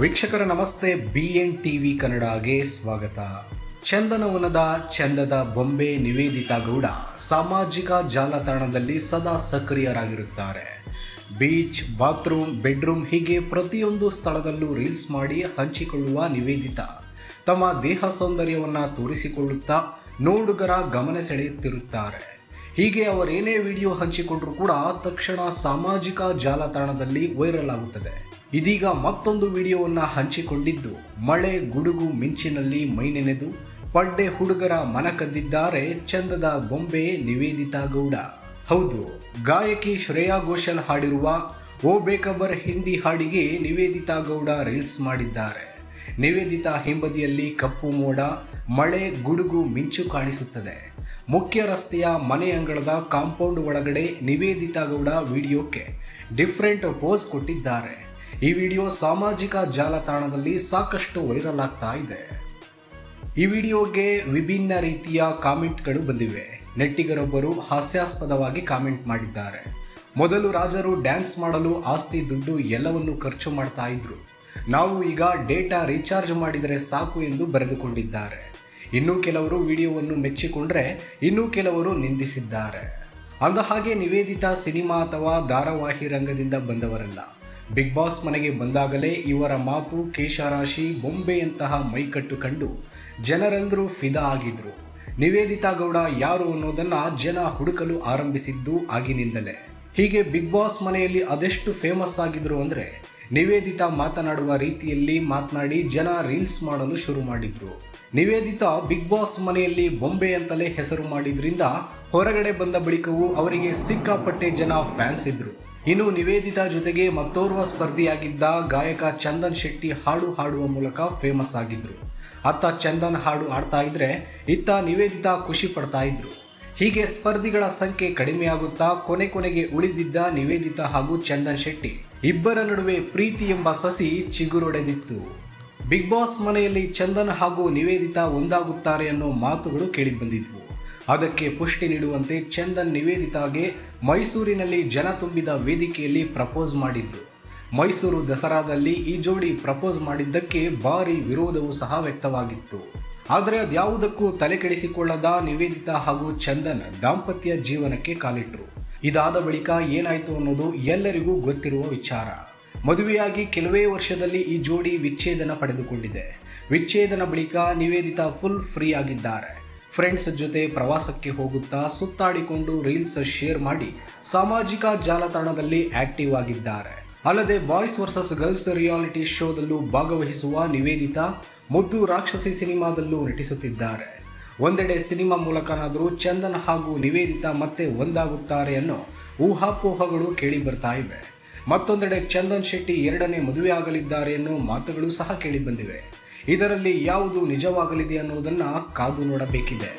ವೀಕ್ಷಕರ ನಮಸ್ತೆ. BN TV ಕನ್ನಡಗೆ ಸ್ವಾಗತ. ಚಂದನವನದ ಚಂದದ ಬೊಂಬೆ ನಿವೇದಿತಾ ಗೌಡ ಸಾಮಾಜಿಕ ಜಾಲತಾಣದಲ್ಲಿ ಸದಾ ಸಕ್ರಿಯರಾಗಿರುತ್ತಾರೆ. ಬೀಚ್, ಬಾತ್ರೂಮ್, ಬೆಡ್ರೂಮ್ ಹೀಗೆ ಪ್ರತಿಯೊಂದು ಸ್ಥಳದಲ್ಲೂ ರೀಲ್ಸ್ ಮಾಡಿ ಹಂಚಿಕೊಳ್ಳುವ ನಿವೇದಿತಾ ತಮ್ಮ ದೇಹ ಸೌಂದರ್ಯವನ್ನು ತೋರಿಸಿಕೊಳ್ಳುತ್ತಾ ನೋಡುಗರ ಗಮನ ಸೆಳೆಯುತ್ತಿರುತ್ತಾರೆ. ಹೀಗೆ ಅವರೇನೇ ವಿಡಿಯೋ ಹಂಚಿಕೊಂಡರೂ ಕೂಡ ತಕ್ಷಣ ಸಾಮಾಜಿಕ ಜಾಲತಾಣದಲ್ಲಿ ವೈರಲ್ ಆಗುತ್ತದೆ. ಇದೀಗ ಮತ್ತೊಂದು ವಿಡಿಯೋವನ್ನು ಹಂಚಿಕೊಂಡಿದ್ದು ಮಳೆ ಗುಡುಗು ಮಿಂಚಿನಲ್ಲಿ ಮೈನೆನೆದು ಪಡ್ಡೆ ಹುಡುಗರ ಮನ ಕದ್ದಿದ್ದಾರೆ ಚಂದದ ಬೊಂಬೆ ನಿವೇದಿತಾ ಗೌಡ. ಹೌದು, ಗಾಯಕಿ ಶ್ರೇಯಾ ಘೋಷಾಲ್ ಹಾಡಿರುವ ಓ ಬೇಖಬರ್ ಹಿಂದಿ ಹಾಡಿಗೆ ನಿವೇದಿತಾ ಗೌಡ ರೀಲ್ಸ್ ಮಾಡಿದ್ದಾರೆ. ನಿವೇದಿತಾ ಹಿಂಬದಿಯಲ್ಲಿ ಕಪ್ಪು ಮೋಡ, ಮಳೆ ಗುಡುಗು ಮಿಂಚು ಕಾಣಿಸುತ್ತದೆ. ಮುಖ್ಯ ರಸ್ತೆಯ ಮನೆ ಅಂಗಳದ ಕಾಂಪೌಂಡ್ ಒಳಗಡೆ ನಿವೇದಿತಾ ಗೌಡ ವಿಡಿಯೋಕ್ಕೆ ಡಿಫ್ರೆಂಟ್ ಪೋಸ್ ಕೊಟ್ಟಿದ್ದಾರೆ. ಈ ವಿಡಿಯೋ ಸಾಮಾಜಿಕ ಜಾಲತಾಣದಲ್ಲಿ ಸಾಕಷ್ಟು ವೈರಲ್ ಆಗ್ತಾ ಇದೆ. ಈ ವಿಡಿಯೋಗೆ ವಿಭಿನ್ನ ರೀತಿಯ ಕಾಮೆಂಟ್ಗಳು ಬಂದಿವೆ. ನೆಟ್ಟಿಗರೊಬ್ಬರು ಹಾಸ್ಯಾಸ್ಪದವಾಗಿ ಕಾಮೆಂಟ್ ಮಾಡಿದ್ದಾರೆ. ಮೊದಲು ರಾಜರು ಡ್ಯಾನ್ಸ್ ಮಾಡಲು ಆಸ್ತಿ ದುಡ್ಡು ಎಲ್ಲವನ್ನು ಖರ್ಚು ಮಾಡ್ತಾ ಇದ್ರು, ನಾವು ಈಗ ಡೇಟಾ ರೀಚಾರ್ಜ್ ಮಾಡಿದರೆ ಸಾಕು ಎಂದು ಬರೆದುಕೊಂಡಿದ್ದಾರೆ. ಇನ್ನೂ ಕೆಲವರು ವಿಡಿಯೋವನ್ನು ಮೆಚ್ಚಿಕೊಂಡ್ರೆ ಇನ್ನೂ ಕೆಲವರು ನಿಂದಿಸಿದ್ದಾರೆ. ಅಂದಹಾಗೆ ನಿವೇದಿತಾ ಸಿನಿಮಾ ಅಥವಾ ಧಾರಾವಾಹಿ ರಂಗದಿಂದ ಬಂದವರಲ್ಲ. ಬಿಗ್ ಬಾಸ್ ಮನೆಗೆ ಬಂದಾಗಲೇ ಇವರ ಮಾತು, ಕೇಶರಾಶಿ, ಬೊಂಬೆಯಂತಹ ಮೈಕಟ್ಟು ಕಂಡು ಜನರೆಲ್ಲರೂ ಫಿದಾ ಆಗಿದ್ರು. ನಿವೇದಿತಾ ಗೌಡ ಯಾರು ಅನ್ನೋದನ್ನ ಜನ ಹುಡುಕಲು ಆರಂಭಿಸಿದ್ದು ಆಗಿನಿಂದಲೇ. ಹೀಗೆ ಬಿಗ್ ಬಾಸ್ ಮನೆಯಲ್ಲಿ ಅದೆಷ್ಟು ಫೇಮಸ್ ಆಗಿದ್ರು ಅಂದರೆ ನಿವೇದಿತಾ ಮಾತನಾಡುವ ರೀತಿಯಲ್ಲಿ ಮಾತನಾಡಿ ಜನ ರೀಲ್ಸ್ ಮಾಡಲು ಶುರು ಮಾಡಿದ್ರು. ನಿವೇದಿತಾ ಬಿಗ್ ಬಾಸ್ ಮನೆಯಲ್ಲಿ ಬೊಂಬೆ ಅಂತಲೇ ಹೆಸರು ಮಾಡಿದ್ರಿಂದ ಹೊರಗಡೆ ಬಂದ ಬಳಿಕವೂ ಅವರಿಗೆ ಸಿಕ್ಕಾಪಟ್ಟೆ ಜನ ಫ್ಯಾನ್ಸ್ ಇದ್ರು. ಇನ್ನು ನಿವೇದಿತಾ ಜೊತೆಗೆ ಮತ್ತೋರ್ವ ಸ್ಪರ್ಧಿಯಾಗಿದ್ದ ಗಾಯಕ ಚಂದನ್ ಶೆಟ್ಟಿ ಹಾಡು ಹಾಡುವ ಮೂಲಕ ಫೇಮಸ್ ಆಗಿದ್ರು. ಅತ್ತ ಚಂದನ್ ಹಾಡು ಹಾಡ್ತಾ ಇದ್ರೆ ಇತ್ತ ನಿವೇದಿತಾ ಖುಷಿ ಪಡ್ತಾ ಇದ್ರು. ಹೀಗೆ ಸ್ಪರ್ಧಿಗಳ ಸಂಖ್ಯೆ ಕಡಿಮೆಯಾಗುತ್ತಾ ಕೊನೆಗೆ ಉಳಿದಿದ್ದ ನಿವೇದಿತಾ ಹಾಗೂ ಚಂದನ್ ಶೆಟ್ಟಿ ಇಬ್ಬರ ನಡುವೆ ಪ್ರೀತಿ ಎಂಬ ಸಸಿ ಚಿಗುರೊಡೆದಿತ್ತು. ಬಿಗ್ ಬಾಸ್ ಮನೆಯಲ್ಲಿ ಚಂದನ್ ಹಾಗೂ ನಿವೇದಿತಾ ಒಂದಾಗುತ್ತಾರೆ ಅನ್ನೋ ಮಾತುಗಳು ಕೇಳಿಬಂದಿದ್ವು. ಅದಕ್ಕೆ ಪುಷ್ಟಿ ನೀಡುವಂತೆ ಚಂದನ್ ನಿವೇದಿತಾಗೆ ಮೈಸೂರಿನಲ್ಲಿ ಜನ ತುಂಬಿದ ವೇದಿಕೆಯಲ್ಲಿ ಪ್ರಪೋಸ್ ಮಾಡಿದ್ರು. ಮೈಸೂರು ದಸರಾದಲ್ಲಿ ಈ ಜೋಡಿ ಪ್ರಪೋಸ್ ಮಾಡಿದ್ದಕ್ಕೆ ಭಾರಿ ವಿರೋಧವೂ ಸಹ ವ್ಯಕ್ತವಾಗಿತ್ತು. ಆದರೆ ಅದ್ಯಾವುದಕ್ಕೂ ತಲೆ ಕೆಡಿಸಿಕೊಳ್ಳದ ನಿವೇದಿತಾ ಹಾಗೂ ಚಂದನ್ ದಾಂಪತ್ಯ ಜೀವನಕ್ಕೆ ಕಾಲಿಟ್ರು. ಇದಾದ ಬಳಿಕ ಏನಾಯಿತು ಅನ್ನೋದು ಎಲ್ಲರಿಗೂ ಗೊತ್ತಿರುವ ವಿಚಾರ. ಮದುವೆಯಾಗಿ ಕೆಲವೇ ವರ್ಷದಲ್ಲಿ ಈ ಜೋಡಿ ವಿಚ್ಛೇದನ ಪಡೆದುಕೊಂಡಿದೆ. ವಿಚ್ಛೇದನ ಬಳಿಕ ನಿವೇದಿತಾ ಫುಲ್ ಫ್ರೀ ಆಗಿದ್ದಾರೆ. ಫ್ರೆಂಡ್ಸ್ ಜೊತೆ ಪ್ರವಾಸಕ್ಕೆ ಹೋಗುತ್ತಾ ಸುತ್ತಾಡಿಕೊಂಡು ರೀಲ್ಸ್ ಶೇರ್ ಮಾಡಿ ಸಾಮಾಜಿಕ ಜಾಲತಾಣದಲ್ಲಿ ಆಕ್ಟಿವ್ ಆಗಿದ್ದಾರೆ. ಅಲ್ಲದೆ ಬಾಯ್ಸ್ ವರ್ಸಸ್ ಗರ್ಲ್ಸ್ ರಿಯಾಲಿಟಿ ಶೋದಲ್ಲೂ ಭಾಗವಹಿಸುವ ನಿವೇದಿತಾ ಮುದ್ದು ರಾಕ್ಷಸಿ ಸಿನಿಮಾದಲ್ಲೂ ನಟಿಸುತ್ತಿದ್ದಾರೆ. ಒಂದೆಡೆ ಸಿನಿಮಾ ಮೂಲಕನಾದರೂ ಚಂದನ್ ಹಾಗೂ ನಿವೇದಿತಾ ಮತ್ತೆ ಒಂದಾಗುತ್ತಾರೆ ಅನ್ನೋ ಊಹಾಪೋಹಗಳು ಕೇಳಿ ಬರ್ತಾ ಇವೆ. ಮತ್ತೊಂದೆಡೆ ಚಂದನ್ ಶೆಟ್ಟಿ ಎರಡನೇ ಮದುವೆ ಆಗಲಿದ್ದಾರೆ ಅನ್ನೋ ಮಾತುಗಳು ಸಹ ಕೇಳಿ ಬಂದಿವೆ. ಇದರಲ್ಲಿ ಯಾವುದು ನಿಜವಾಗಲಿದೆ ಅನ್ನೋದನ್ನ ಕಾದು ನೋಡಬೇಕಿದೆ.